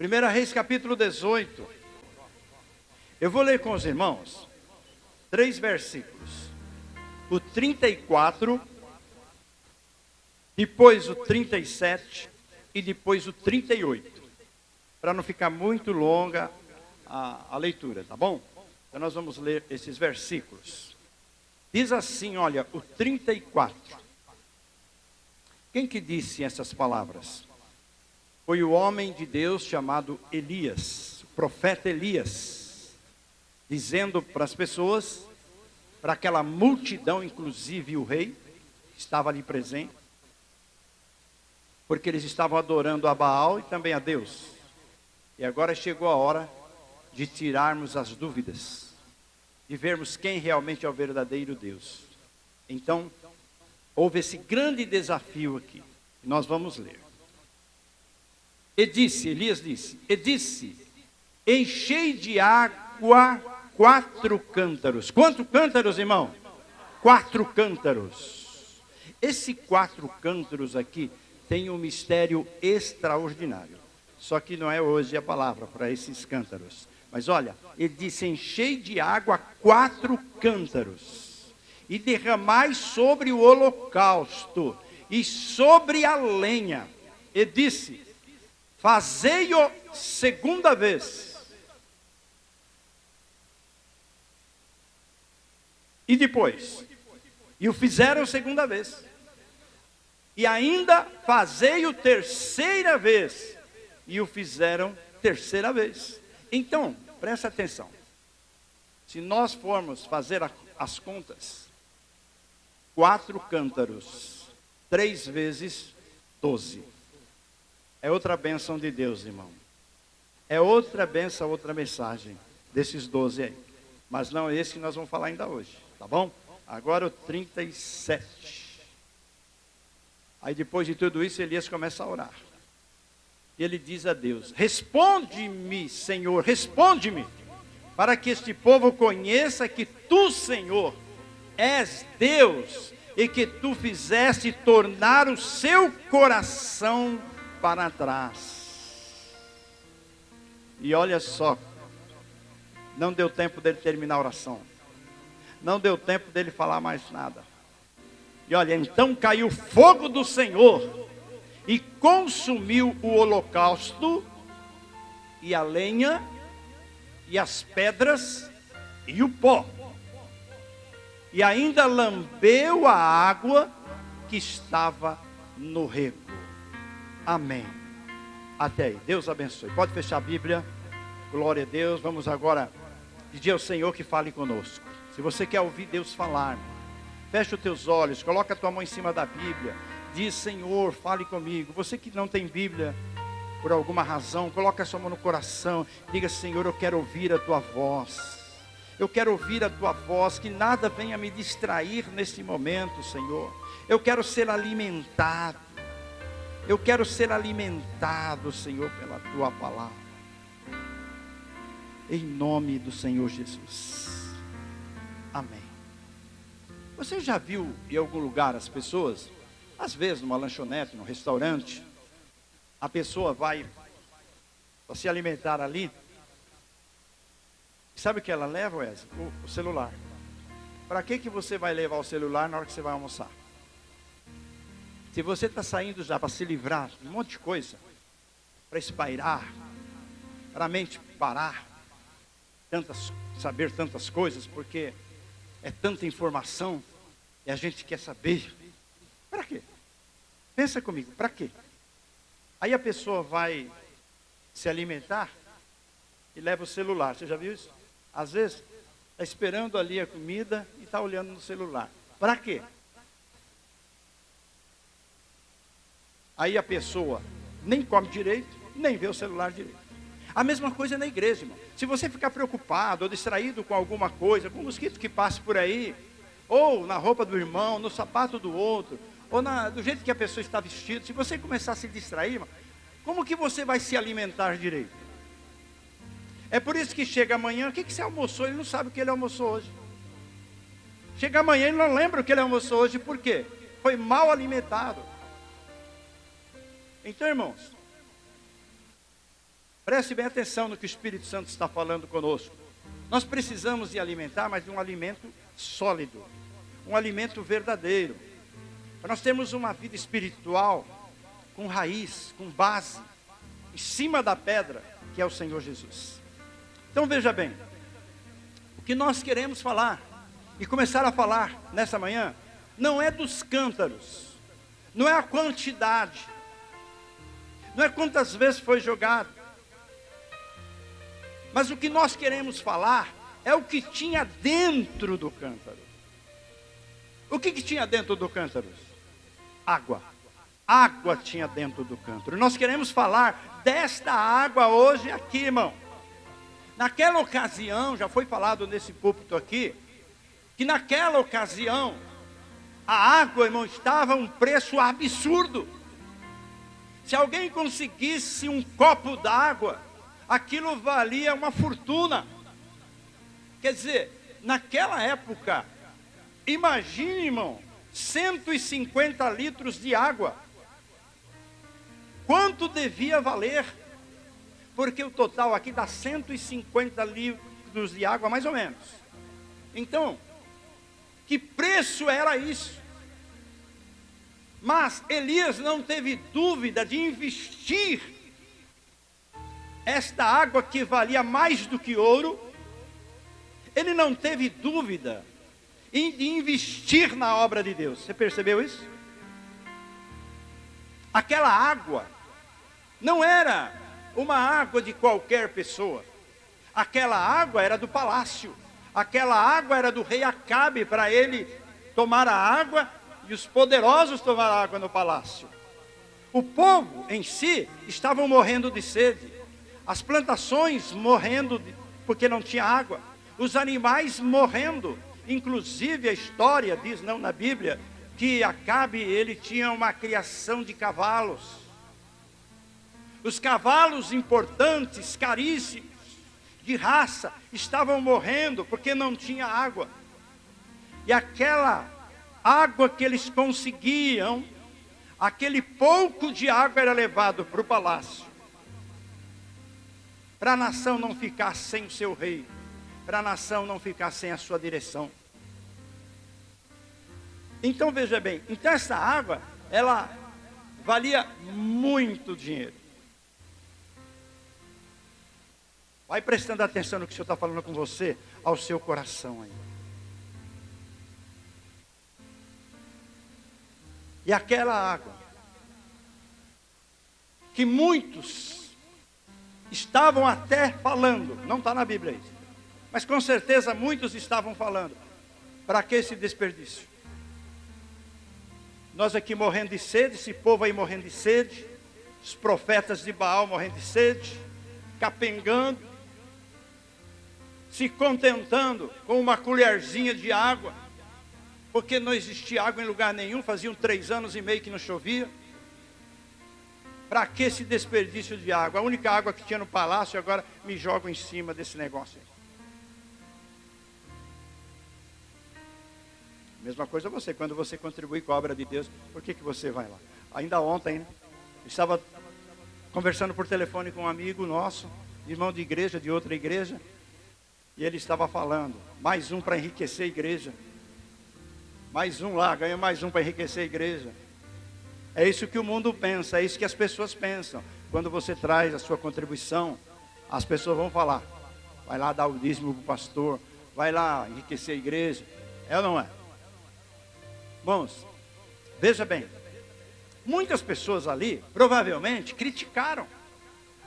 1 Reis capítulo 18. Eu vou ler com os irmãos 3 versículos. O 34, depois o 37 e depois o 38. Para não ficar muito longa a leitura, tá bom? Então nós vamos ler esses versículos. Diz assim, olha, o 34. Quem que disse essas palavras? Foi o homem de Deus chamado Elias, o profeta Elias, dizendo para as pessoas, para aquela multidão, inclusive o rei, que estava ali presente, porque eles estavam adorando a Baal e também a Deus. E agora chegou a hora de tirarmos as dúvidas, de vermos quem realmente é o verdadeiro Deus. Então, houve esse grande desafio aqui, e nós vamos ler. Elias disse, enchei de água 4 cântaros. Quantos cântaros, irmão? 4 cântaros. Esse 4 cântaros aqui tem um mistério extraordinário. Só que não é hoje a palavra para esses cântaros. Mas olha, ele disse, enchei de água 4 cântaros. E derramai sobre o holocausto e sobre a lenha. Ele disse, fazei-o segunda vez. E depois? E o fizeram segunda vez. E ainda fazei-o terceira vez. E o fizeram terceira vez. Então, presta atenção. Se nós formos fazer as contas, 4 cântaros, 3 vezes 12. É outra bênção de Deus, irmão. É outra bênção, outra mensagem desses 12 aí. Mas não é esse que nós vamos falar ainda hoje, tá bom? Agora o 37. Aí depois de tudo isso, Elias começa a orar. E ele diz a Deus, responde-me, Senhor, responde-me, para que este povo conheça que tu, Senhor, és Deus, e que tu fizeste tornar o seu coração para trás. E olha só, não deu tempo dele terminar a oração, não deu tempo dele falar mais nada. E olha, então caiu fogo do Senhor e consumiu o holocausto e a lenha e as pedras e o pó, e ainda lambeu a água que estava no rego. Amém. Até aí. Deus abençoe. Pode fechar a Bíblia. Glória a Deus. Vamos agora pedir ao Senhor que fale conosco. Se você quer ouvir Deus falar, fecha os teus olhos, coloca a tua mão em cima da Bíblia. Diz, Senhor, fale comigo. Você que não tem Bíblia, por alguma razão, coloca a sua mão no coração. Diga, Senhor, eu quero ouvir a tua voz. Eu quero ouvir a tua voz, que nada venha me distrair nesse momento, Senhor. Eu quero ser alimentado. Eu quero ser alimentado, Senhor, pela tua palavra. Em nome do Senhor Jesus. Amém. Você já viu em algum lugar as pessoas, às vezes numa lanchonete, num restaurante, a pessoa vai para se alimentar ali. Sabe o que ela leva, Wesley? O celular. Para que você vai levar o celular na hora que você vai almoçar? Se você está saindo já para se livrar de um monte de coisa, para espairar, para a mente parar, saber tantas coisas, porque é tanta informação e a gente quer saber. Para quê? Pensa comigo, para quê? Aí a pessoa vai se alimentar e leva o celular. Você já viu isso? Às vezes, está esperando ali a comida e está olhando no celular. Para quê? Aí a pessoa nem come direito, nem vê o celular direito. A mesma coisa na igreja, irmão. Se você ficar preocupado ou distraído com alguma coisa, com um mosquito que passe por aí, ou na roupa do irmão, no sapato do outro, ou do jeito que a pessoa está vestida, se você começar a se distrair, irmão, como que você vai se alimentar direito? É por isso que chega amanhã, o que você almoçou? Ele não sabe o que ele almoçou hoje. Chega amanhã, ele não lembra o que ele almoçou hoje, por quê? Foi mal alimentado. Então, irmãos, Preste bem atenção no que o Espírito Santo está falando conosco. Nós precisamos de alimentar, mas de um alimento sólido, um alimento verdadeiro. Para nós termos uma vida espiritual com raiz, com base, em cima da pedra, que é o Senhor Jesus. Então veja bem, o que nós queremos falar, e começar a falar nessa manhã, não é dos cântaros, não é a quantidade, não é quantas vezes foi jogado, mas o que nós queremos falar é o que tinha dentro do cântaro. O que tinha dentro do cântaro? Água. Água tinha dentro do cântaro. Nós queremos falar desta água hoje aqui, irmão. Naquela ocasião, já foi falado nesse púlpito aqui, que naquela ocasião, a água, irmão, estava a um preço absurdo. Se alguém conseguisse um copo d'água, aquilo valia uma fortuna. Quer dizer, naquela época, imagine, irmão, 150 litros de água. Quanto devia valer? Porque o total aqui dá 150 litros de água, mais ou menos. Então, que preço era isso? Mas Elias não teve dúvida de investir esta água que valia mais do que ouro. Ele não teve dúvida de investir na obra de Deus. Você percebeu isso? Aquela água não era uma água de qualquer pessoa. Aquela água era do palácio. Aquela água era do rei Acabe, para ele tomar a água e os poderosos tomar a água no palácio. O povo em si estavam morrendo de sede. As plantações morrendo porque não tinha água. Os animais morrendo. Inclusive a história diz, não na Bíblia, que Acabe, ele tinha uma criação de cavalos. Os cavalos importantes, caríssimos, de raça, estavam morrendo porque não tinha água. E aquela água que eles conseguiam, aquele pouco de água era levado para o palácio. Para a nação não ficar sem o seu rei, para a nação não ficar sem a sua direção. Então veja bem, então essa água, ela valia muito dinheiro. Vai prestando atenção no que o Senhor está falando com você, ao seu coração aí. E aquela água, que muitos estavam até falando, não está na Bíblia isso, mas com certeza muitos estavam falando, para que esse desperdício? Nós aqui morrendo de sede, esse povo aí morrendo de sede, os profetas de Baal morrendo de sede, capengando, se contentando com uma colherzinha de água, porque não existia água em lugar nenhum, faziam 3 anos e meio que não chovia. Para que esse desperdício de água? A única água que tinha no palácio, agora me jogam em cima desse negócio aí. Mesma coisa você, quando você contribui com a obra de Deus, por que você vai lá? Ainda ontem, né, eu estava conversando por telefone com um amigo nosso, irmão de igreja, de outra igreja, e ele estava falando, mais um para enriquecer a igreja. Mais um lá, ganha mais um para enriquecer a igreja. É isso que o mundo pensa, é isso que as pessoas pensam. Quando você traz a sua contribuição, as pessoas vão falar, vai lá dar o dízimo para o pastor, vai lá enriquecer a igreja. É ou não é? Irmãos, veja bem, muitas pessoas ali, provavelmente, criticaram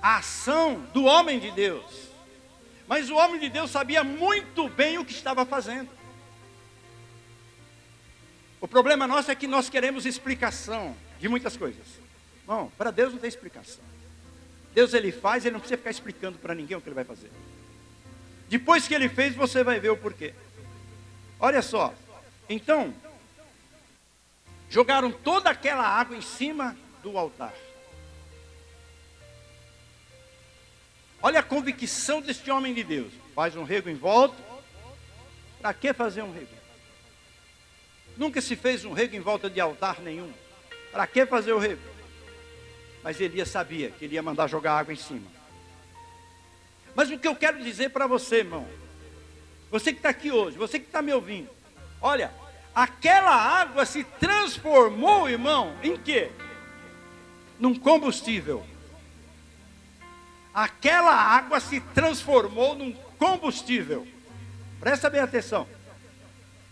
a ação do homem de Deus. Mas o homem de Deus sabia muito bem o que estava fazendo. O problema nosso é que nós queremos explicação de muitas coisas. Bom, para Deus não tem explicação. Deus ele faz, ele não precisa ficar explicando para ninguém o que ele vai fazer. Depois que ele fez, você vai ver o porquê. Olha só, então, jogaram toda aquela água em cima do altar. Olha a convicção deste homem de Deus. Faz um rego em volta. Para que fazer um rego? Nunca se fez um rego em volta de altar nenhum. Para que fazer o rego? Mas Elias sabia que ele ia mandar jogar água em cima. Mas o que eu quero dizer para você, irmão, você que está aqui hoje, você que está me ouvindo, olha, aquela água se transformou, irmão, em quê? Num combustível. Aquela água se transformou num combustível. Presta bem atenção.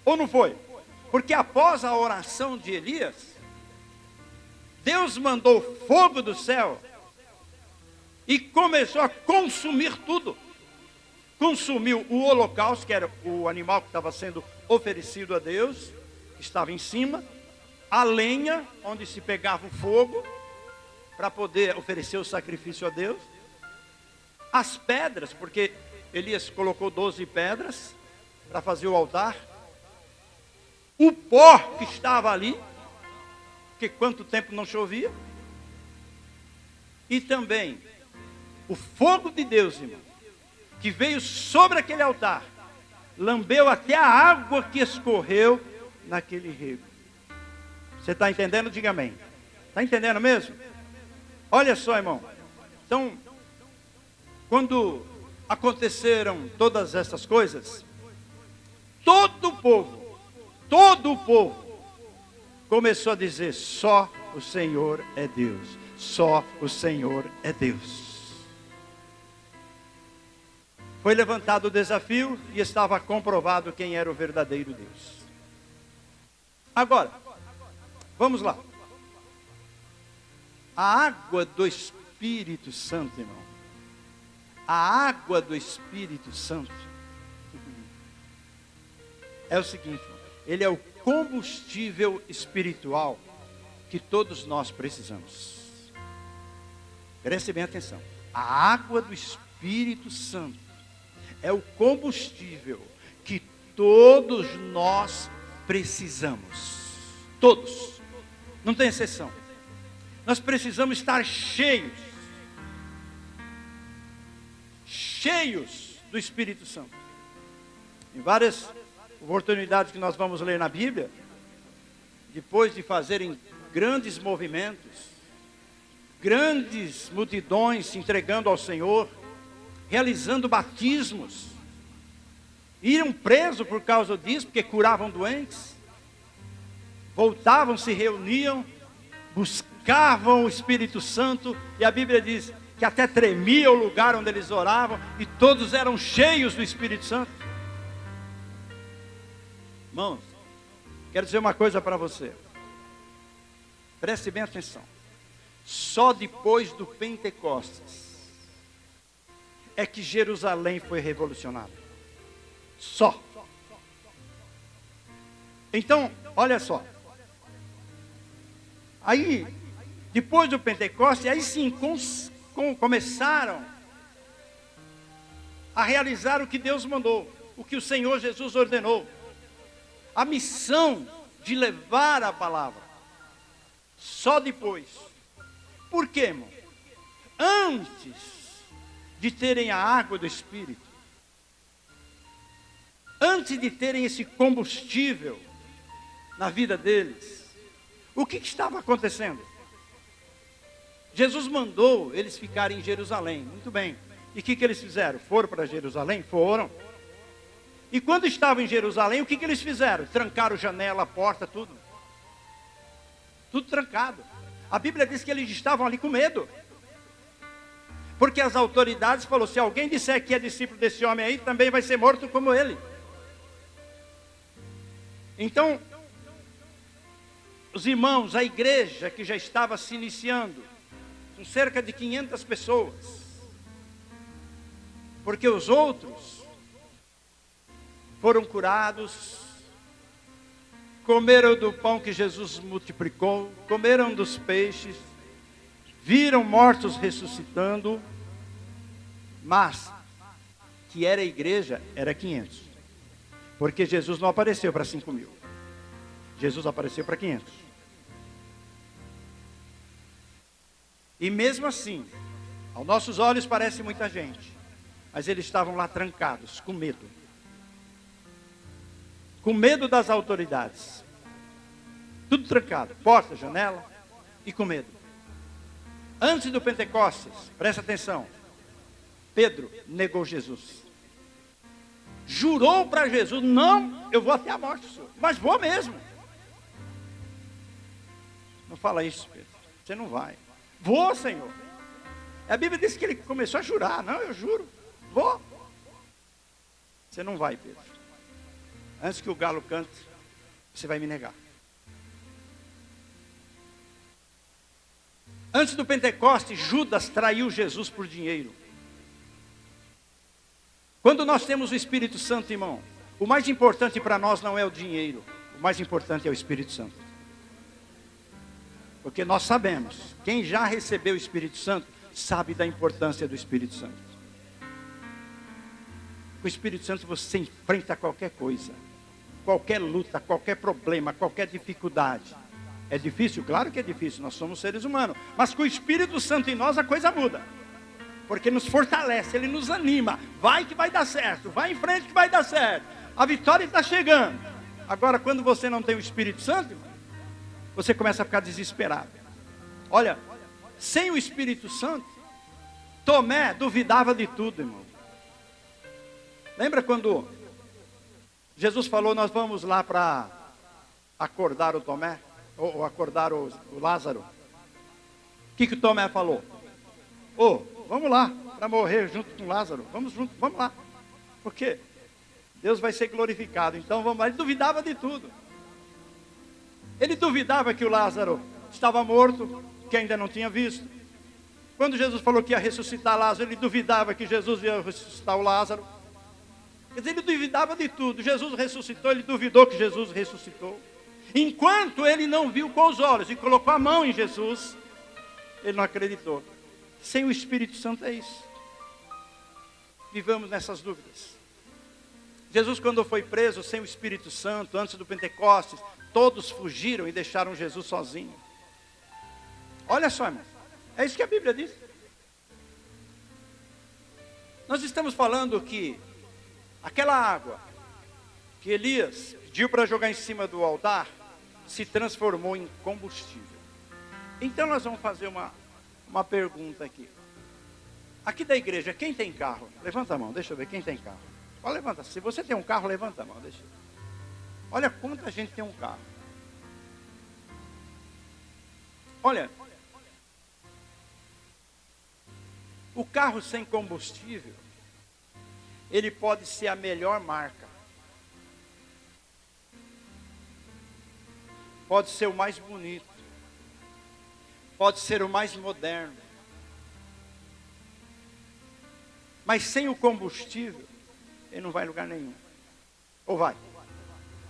Ou não foi? Porque após a oração de Elias, Deus mandou fogo do céu e começou a consumir tudo. Consumiu o holocausto, que era o animal que estava sendo oferecido a Deus, que estava em cima, a lenha, onde se pegava o fogo, para poder oferecer o sacrifício a Deus, as pedras, porque Elias colocou 12 pedras para fazer o altar, o pó que estava ali, porque quanto tempo não chovia, e também o fogo de Deus, irmão, que veio sobre aquele altar, lambeu até a água que escorreu naquele rego. Você está entendendo? Diga amém. Está entendendo mesmo? Olha só, irmão. Então, quando aconteceram todas essas coisas, todo o povo começou a dizer: só o Senhor é Deus, só o Senhor é Deus. Foi levantado o desafio e estava comprovado quem era o verdadeiro Deus. Agora, vamos lá. A água do Espírito Santo, irmão. A água do Espírito Santo é o seguinte, ele é o combustível espiritual que todos nós precisamos. Preste bem atenção. A água do Espírito Santo é o combustível que todos nós precisamos. Todos. Não tem exceção. Nós precisamos estar cheios do Espírito Santo. Em várias oportunidades que nós vamos ler na Bíblia, depois de fazerem grandes movimentos, grandes multidões se entregando ao Senhor, realizando batismos, iam presos por causa disso, porque curavam doentes, voltavam, se reuniam, buscavam o Espírito Santo, e a Bíblia diz que até tremia o lugar onde eles oravam, e todos eram cheios do Espírito Santo. Irmãos, quero dizer uma coisa para você, preste bem atenção. Só depois do Pentecostes é que Jerusalém foi revolucionada. Só. Então, olha só. Aí, depois do Pentecostes, aí sim começaram a realizar o que Deus mandou, o que o Senhor Jesus ordenou. A missão de levar a palavra. Só depois. Por quê, irmão? Antes de terem a água do Espírito, antes de terem esse combustível na vida deles, o que estava acontecendo? Jesus mandou eles ficarem em Jerusalém, muito bem. E o que eles fizeram? Foram para Jerusalém? Foram. E quando estavam em Jerusalém, o que eles fizeram? Trancaram janela, porta, tudo. Tudo trancado. A Bíblia diz que eles estavam ali com medo. Porque as autoridades falaram: se alguém disser que é discípulo desse homem aí, também vai ser morto como ele. Então, os irmãos, a igreja que já estava se iniciando, com cerca de 500 pessoas, porque os outros foram curados, comeram do pão que Jesus multiplicou, comeram dos peixes, viram mortos ressuscitando, mas que era a igreja, era 500. Porque Jesus não apareceu para 5.000. Jesus apareceu para 500. E mesmo assim, aos nossos olhos parece muita gente, mas eles estavam lá trancados, com medo. Com medo das autoridades. Tudo trancado, porta, janela, e com medo. Antes do Pentecostes, presta atenção, Pedro negou Jesus. Jurou para Jesus: não, eu vou até a morte, Senhor, mas vou mesmo. Não fala isso, Pedro, você não vai. Vou, Senhor. A Bíblia diz que ele começou a jurar: não, eu juro, vou. Você não vai, Pedro. Antes que o galo cante, você vai me negar. Antes do Pentecostes, Judas traiu Jesus por dinheiro. Quando nós temos o Espírito Santo, irmão, o mais importante para nós não é o dinheiro, o mais importante é o Espírito Santo. Porque nós sabemos, quem já recebeu o Espírito Santo, sabe da importância do Espírito Santo. Com o Espírito Santo você enfrenta qualquer coisa, qualquer luta, qualquer problema, qualquer dificuldade. É difícil? Claro que é difícil, nós somos seres humanos. Mas com o Espírito Santo em nós a coisa muda. Porque nos fortalece, Ele nos anima. Vai que vai dar certo, vai em frente que vai dar certo. A vitória está chegando. Agora, quando você não tem o Espírito Santo, você começa a ficar desesperado. Olha, sem o Espírito Santo, Tomé duvidava de tudo, irmão. Lembra quando Jesus falou: nós vamos lá para acordar o Tomé? Ou acordar o Lázaro? O que o Tomé falou? Vamos lá, para morrer junto com Lázaro. Vamos junto, vamos lá. Por quê? Deus vai ser glorificado. Então vamos lá. Ele duvidava de tudo. Ele duvidava que o Lázaro estava morto, que ainda não tinha visto. Quando Jesus falou que ia ressuscitar Lázaro, ele duvidava que Jesus ia ressuscitar o Lázaro. Quer dizer, ele duvidava de tudo. Jesus ressuscitou, ele duvidou que Jesus ressuscitou. Enquanto ele não viu com os olhos e colocou a mão em Jesus, ele não acreditou. Sem o Espírito Santo é isso. Vivamos nessas dúvidas. Jesus, quando foi preso sem o Espírito Santo, antes do Pentecostes, todos fugiram e deixaram Jesus sozinho. Olha só, irmão, é isso que a Bíblia diz. Nós estamos falando que aquela água que Elias pediu para jogar em cima do altar se transformou em combustível. Então nós vamos fazer uma pergunta aqui. Aqui da igreja, quem tem carro? Levanta a mão, deixa eu ver quem tem carro. Olha, levanta. Se você tem um carro, levanta a mão, deixa eu ver. Olha quanta gente tem um carro. Olha, o carro sem combustível, ele pode ser a melhor marca. Pode ser o mais bonito. Pode ser o mais moderno. Mas sem o combustível, ele não vai em lugar nenhum. Ou vai?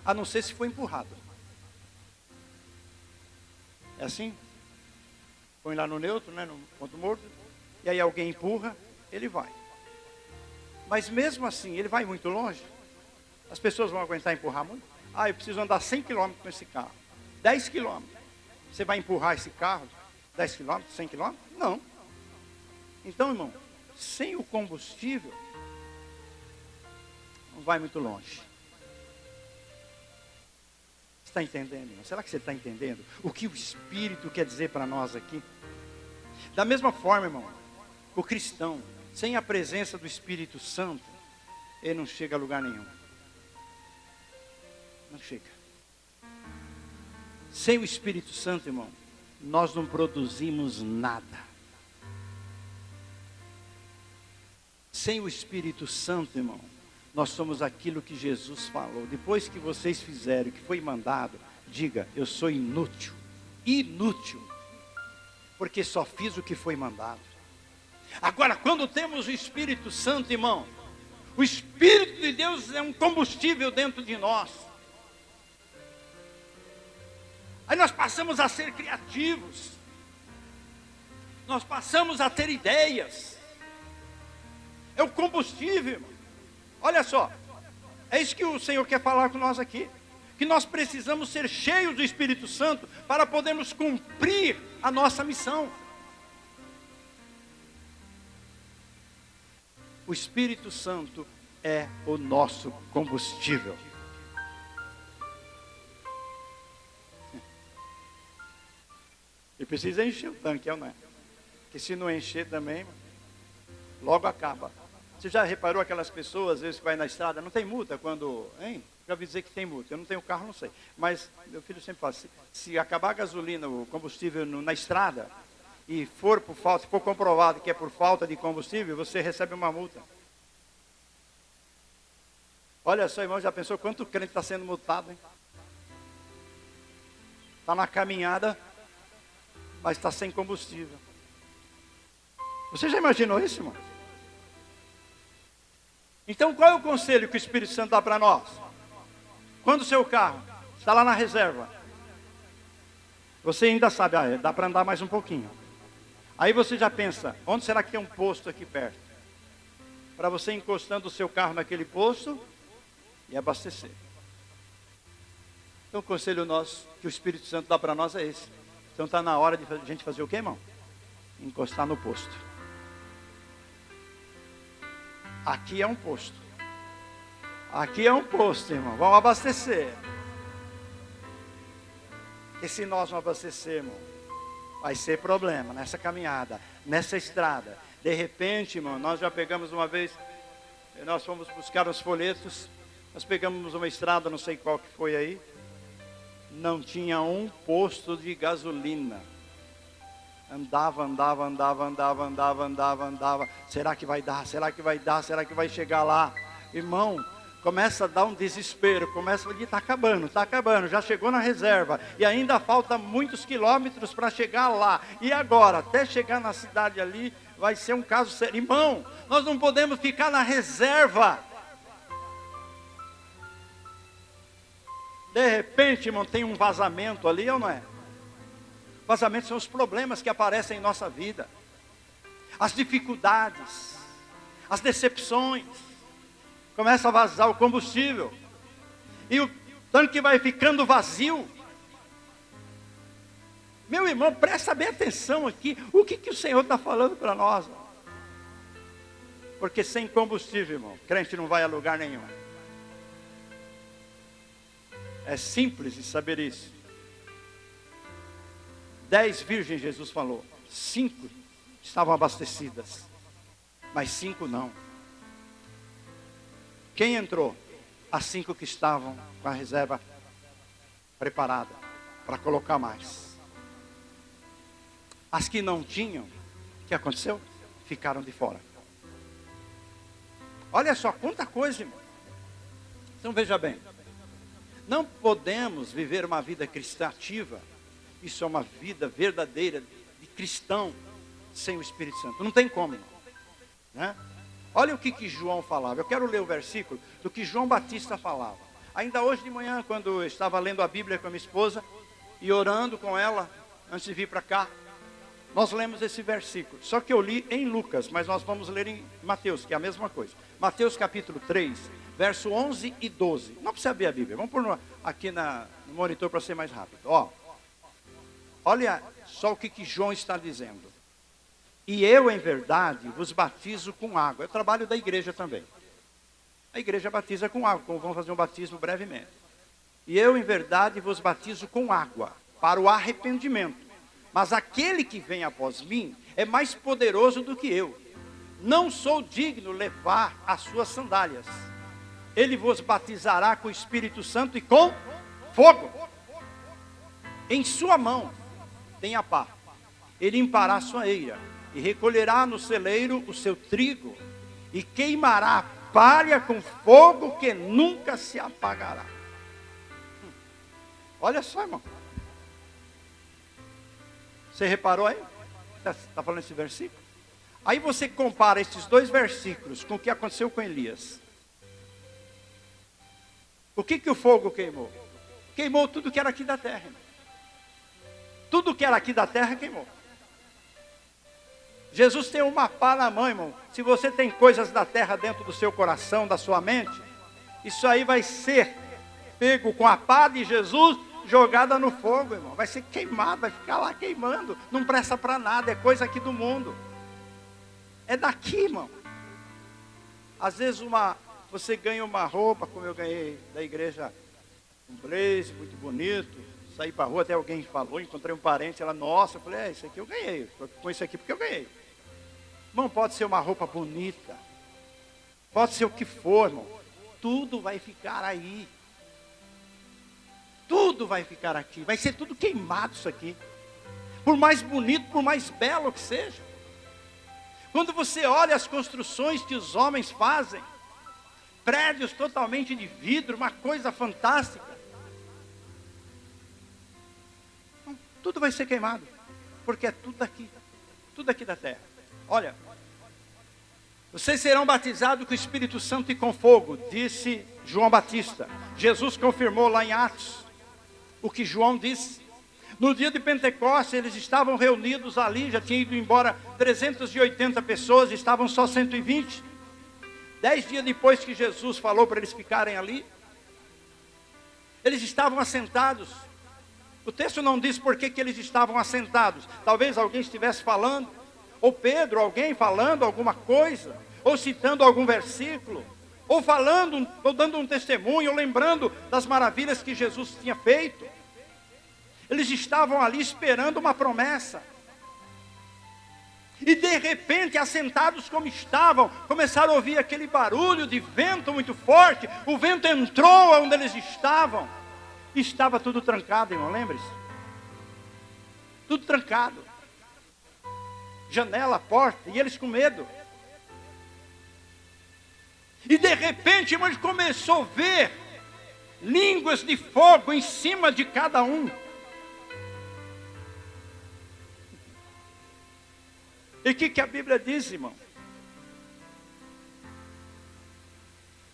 A não ser se for empurrado. É assim? Põe lá no neutro, né, no ponto morto. E aí alguém empurra, ele vai. Mas mesmo assim, ele vai muito longe. As pessoas vão aguentar empurrar muito? Eu preciso andar 100 km com esse carro. 10 km. Você vai empurrar esse carro 10 km, 100 km? Não. Então, irmão, sem o combustível, não vai muito longe. Você está entendendo, irmão? Será que você está entendendo o que o Espírito quer dizer para nós aqui? Da mesma forma, irmão, o cristão, sem a presença do Espírito Santo, ele não chega a lugar nenhum. Não chega. Sem o Espírito Santo, irmão, nós não produzimos nada. Sem o Espírito Santo, irmão, nós somos aquilo que Jesus falou. Depois que vocês fizeram o que foi mandado, diga: eu sou inútil. Inútil. Porque só fiz o que foi mandado. Agora, quando temos o Espírito Santo, irmão, o Espírito de Deus é um combustível dentro de nós. Aí nós passamos a ser criativos. Nós passamos a ter ideias. É o combustível, irmão. Olha só. É isso que o Senhor quer falar com nós aqui. Que nós precisamos ser cheios do Espírito Santo para podermos cumprir a nossa missão. O Espírito Santo é o nosso combustível. E precisa encher o tanque, não é? Porque se não encher também, logo acaba. Você já reparou aquelas pessoas, às vezes, que vai na estrada, não tem multa quando, hein? Já ouvi dizer que tem multa, eu não tenho carro, não sei. Mas meu filho sempre fala, se acabar a gasolina, o combustível na estrada, e for por falta, se for comprovado que é por falta de combustível, você recebe uma multa. Olha só, irmão, já pensou quanto crente está sendo multado, hein? Está na caminhada, mas está sem combustível. Você já imaginou isso, irmão? Então, qual é o conselho que o Espírito Santo dá para nós? Quando o seu carro está lá na reserva, você ainda sabe, dá para andar mais um pouquinho. Aí você já pensa, onde será que tem um posto aqui perto? Para você encostando o seu carro naquele posto e abastecer. Então, o conselho nosso, que o Espírito Santo dá para nós é esse. Então, está na hora de a gente fazer o quê, irmão? Encostar no posto. Aqui é um posto. Aqui é um posto, irmão. Vamos abastecer. E se nós não abastecermos, vai ser problema nessa caminhada, nessa estrada. De repente, irmão, nós já pegamos uma vez, nós fomos buscar os folhetos, nós pegamos uma estrada, não sei qual que foi aí, não tinha um posto de gasolina. Andava. Será que vai dar? Será que vai dar? Será que vai chegar lá? Irmão, começa a dar um desespero. Começa a dizer, está acabando. Já chegou na reserva. E ainda falta muitos quilômetros para chegar lá. E agora? Até chegar na cidade ali, vai ser um caso sério. Irmão, nós não podemos ficar na reserva. De repente, irmão, tem um vazamento ali ou não é? Vazamentos são os problemas que aparecem em nossa vida, as dificuldades, as decepções. Começa a vazar o combustível e o tanque vai ficando vazio. Meu irmão, presta bem atenção aqui. O que o Senhor está falando para nós? Porque sem combustível, irmão, crente não vai a lugar nenhum. É simples de saber isso. 10 virgens, Jesus falou, 5 estavam abastecidas, mas 5 não. Quem entrou? As 5 que estavam com a reserva preparada para colocar mais. As que não tinham, o que aconteceu? Ficaram de fora. Olha só, quanta coisa, irmão. Então veja bem, não podemos viver uma vida cristã ativa. Isso é uma vida verdadeira de cristão sem o Espírito Santo. Não tem como, né? Olha o que João falava. Eu quero ler o versículo do que João Batista falava. Ainda hoje de manhã, quando eu estava lendo a Bíblia com a minha esposa e orando com ela, antes de vir para cá, nós lemos esse versículo. Só que eu li em Lucas, mas nós vamos ler em Mateus, que é a mesma coisa. Mateus capítulo 3, verso 11 e 12. Não precisa abrir a Bíblia. Vamos pôr aqui no monitor para ser mais rápido. Olha só o que João está dizendo. E eu, em verdade, vos batizo com água. Eu trabalho da igreja também. A igreja batiza com água, como vamos fazer um batismo brevemente. E eu, em verdade, vos batizo com água, para o arrependimento. Mas aquele que vem após mim é mais poderoso do que eu. Não sou digno de levar as suas sandálias. Ele vos batizará com o Espírito Santo e com fogo. Em sua mão tem a pá. Ele limpará a sua eira e recolherá no celeiro o seu trigo e queimará a palha com fogo que nunca se apagará. Olha só, irmão. Você reparou aí? Está falando esse versículo? Aí você compara esses 2 versículos com o que aconteceu com Elias. O que o fogo queimou? Queimou tudo que era aqui da terra, irmão. Tudo que era aqui da terra queimou. Jesus tem uma pá na mão, irmão. Se você tem coisas da terra dentro do seu coração, da sua mente, isso aí vai ser pego com a pá de Jesus, jogada no fogo, irmão. Vai ser queimado, vai ficar lá queimando. Não presta para nada, é coisa aqui do mundo. É daqui, irmão. Às vezes você ganha uma roupa, como eu ganhei da igreja, um blazer muito bonito. Saí para a rua, até alguém falou, encontrei um parente, ela, nossa, eu falei, isso aqui eu ganhei. Estou com isso aqui porque eu ganhei. Irmão, pode ser uma roupa bonita, pode ser o que for, irmão. Tudo vai ficar aí. Tudo vai ficar aqui. Vai ser tudo queimado isso aqui. Por mais bonito, por mais belo que seja. Quando você olha as construções que os homens fazem, prédios totalmente de vidro, uma coisa fantástica. Tudo vai ser queimado, porque é tudo aqui da terra. Olha, vocês serão batizados com o Espírito Santo e com fogo, disse João Batista. Jesus confirmou lá em Atos o que João disse. No dia de Pentecostes, eles estavam reunidos ali, já tinha ido embora 380 pessoas, estavam só 120. 10 dias depois que Jesus falou para eles ficarem ali, eles estavam assentados. O texto não diz por que eles estavam assentados. Talvez alguém estivesse falando, ou Pedro, alguém falando alguma coisa, ou citando algum versículo, ou falando, ou dando um testemunho, ou lembrando das maravilhas que Jesus tinha feito. Eles estavam ali esperando uma promessa. E de repente, assentados como estavam, começaram a ouvir aquele barulho de vento muito forte. O vento entrou onde eles estavam. E estava tudo trancado, irmão, lembre-se. Tudo trancado. Janela, porta, e eles com medo. E de repente, irmão, ele começou a ver línguas de fogo em cima de cada um. E o que a Bíblia diz, irmão?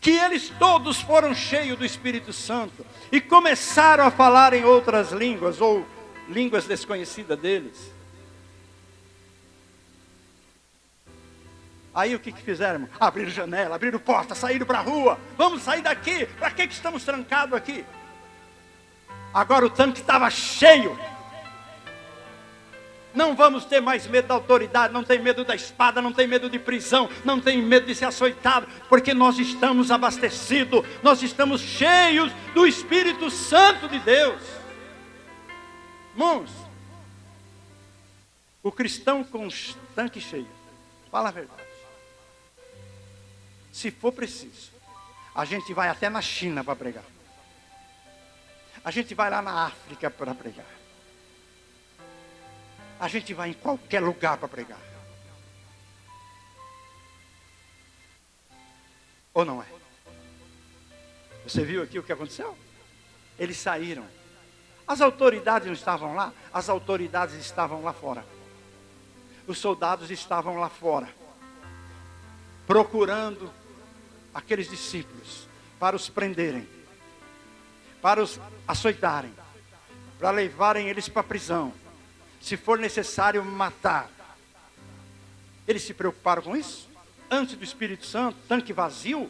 Que eles todos foram cheios do Espírito Santo e começaram a falar em outras línguas, ou línguas desconhecidas deles. Aí o que fizeram, irmão? Abriram janela, abriram porta, saíram para a rua. Vamos sair daqui, para que estamos trancados aqui? Agora o tanque estava cheio. Não vamos ter mais medo da autoridade, não tem medo da espada, não tem medo de prisão, não tem medo de ser açoitado, porque nós estamos abastecidos, nós estamos cheios do Espírito Santo de Deus. Irmãos, o cristão com tanque cheio, fala a verdade. Se for preciso, a gente vai até na China para pregar. A gente vai lá na África para pregar. A gente vai em qualquer lugar para pregar. Ou não é? Você viu aqui o que aconteceu? Eles saíram. As autoridades não estavam lá? As autoridades estavam lá fora. Os soldados estavam lá fora, procurando aqueles discípulos para os prenderem, para os açoitarem, para levarem eles para a prisão. Se for necessário matar. Eles se preocuparam com isso? Antes do Espírito Santo, tanque vazio,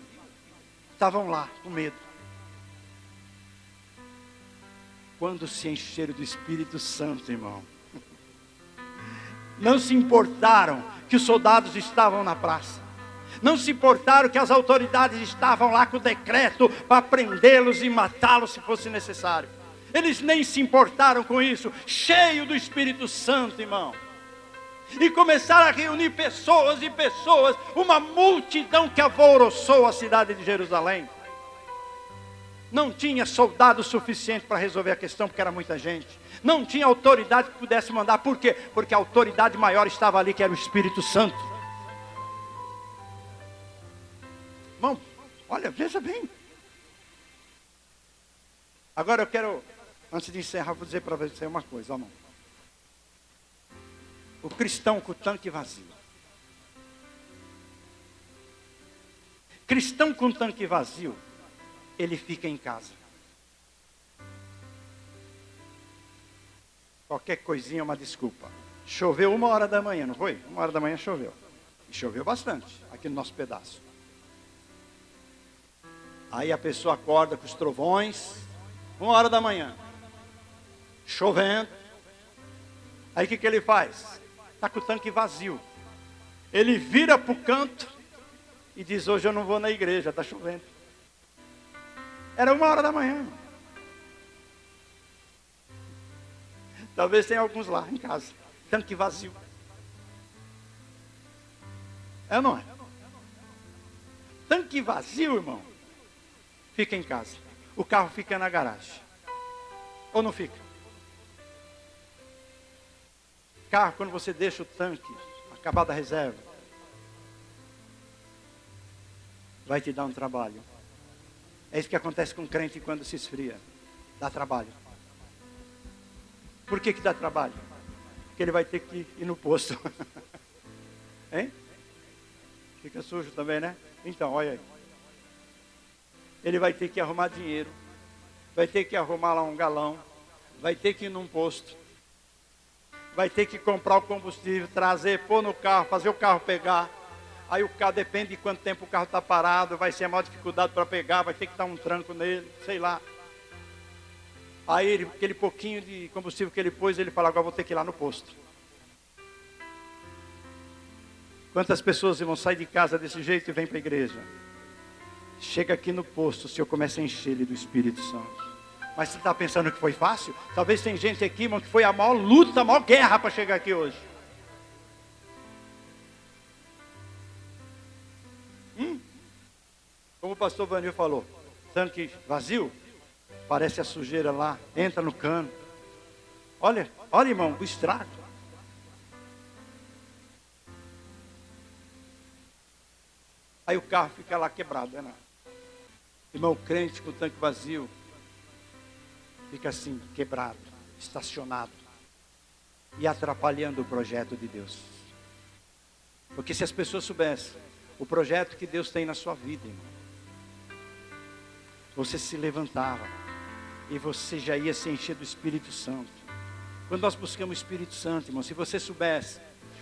estavam lá com medo. Quando se encheram do Espírito Santo, irmão, não se importaram que os soldados estavam na praça. Não se importaram que as autoridades estavam lá com o decreto para prendê-los e matá-los se fosse necessário. Eles nem se importaram com isso, cheio do Espírito Santo, irmão. E começaram a reunir pessoas e pessoas, uma multidão que alvoroçou a cidade de Jerusalém. Não tinha soldado suficiente para resolver a questão, porque era muita gente. Não tinha autoridade que pudesse mandar. Por quê? Porque a autoridade maior estava ali, que era o Espírito Santo. Irmão, olha, veja bem. Agora eu quero, antes de encerrar, vou dizer para você uma coisa, irmão. O cristão com o tanque vazio. Cristão com tanque vazio, ele fica em casa. Qualquer coisinha é uma desculpa. Choveu 1h da manhã, não foi? 1h da manhã choveu. E choveu bastante, aqui no nosso pedaço. Aí a pessoa acorda com os trovões, 1h da manhã, chovendo. Aí o que ele faz? Está com o tanque vazio. Ele vira para o canto e diz: hoje eu não vou na igreja, está chovendo. Era 1h da manhã. Talvez tenha alguns lá em casa, tanque vazio. É ou não é? Tanque vazio, irmão, fica em casa. O carro fica na garagem. Ou não fica? Carro, quando você deixa o tanque acabar da reserva, vai te dar um trabalho. É isso que acontece com o crente quando se esfria. Dá trabalho. Por que dá trabalho? Porque ele vai ter que ir no posto. Hein? Fica sujo também, né? Então, olha aí. Ele vai ter que arrumar dinheiro. Vai ter que arrumar lá um galão. Vai ter que ir num posto. Vai ter que comprar o combustível, trazer, pôr no carro, fazer o carro pegar. Aí o carro, depende de quanto tempo o carro está parado, vai ser a maior dificuldade para pegar, vai ter que dar um tranco nele, sei lá. Aí aquele pouquinho de combustível que ele pôs, ele fala, agora vou ter que ir lá no posto. Quantas pessoas vão sair de casa desse jeito e vêm para a igreja? Chega aqui no posto, o Senhor começa a encher ele do Espírito Santo. Mas você está pensando que foi fácil? Talvez tem gente aqui, irmão, que foi a maior luta, a maior guerra para chegar aqui hoje. Como o pastor Vanil falou, tanque vazio, parece a sujeira lá, entra no cano. Olha, irmão, o estrago. Aí o carro fica lá quebrado, né? Irmão, o crente com o tanque vazio, fica assim, quebrado, estacionado, e atrapalhando o projeto de Deus. Porque se as pessoas soubessem o projeto que Deus tem na sua vida, irmão, você se levantava e você já ia se encher do Espírito Santo. Quando nós buscamos o Espírito Santo, irmão, se você soubesse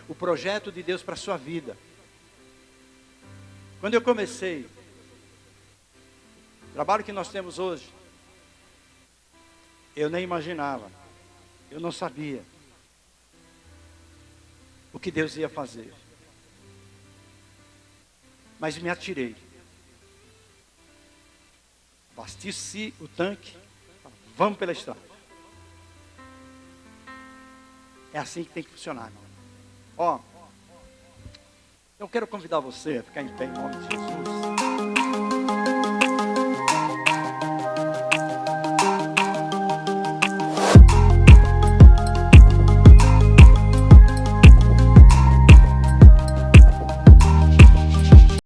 o projeto de Deus para a sua vida. Quando eu comecei o trabalho que nós temos hoje, eu nem imaginava, eu não sabia o que Deus ia fazer. Mas me atirei. Abasteci o tanque, vamos pela estrada. É assim que tem que funcionar, irmão. Ó, eu quero convidar você a ficar em pé em nome de Jesus.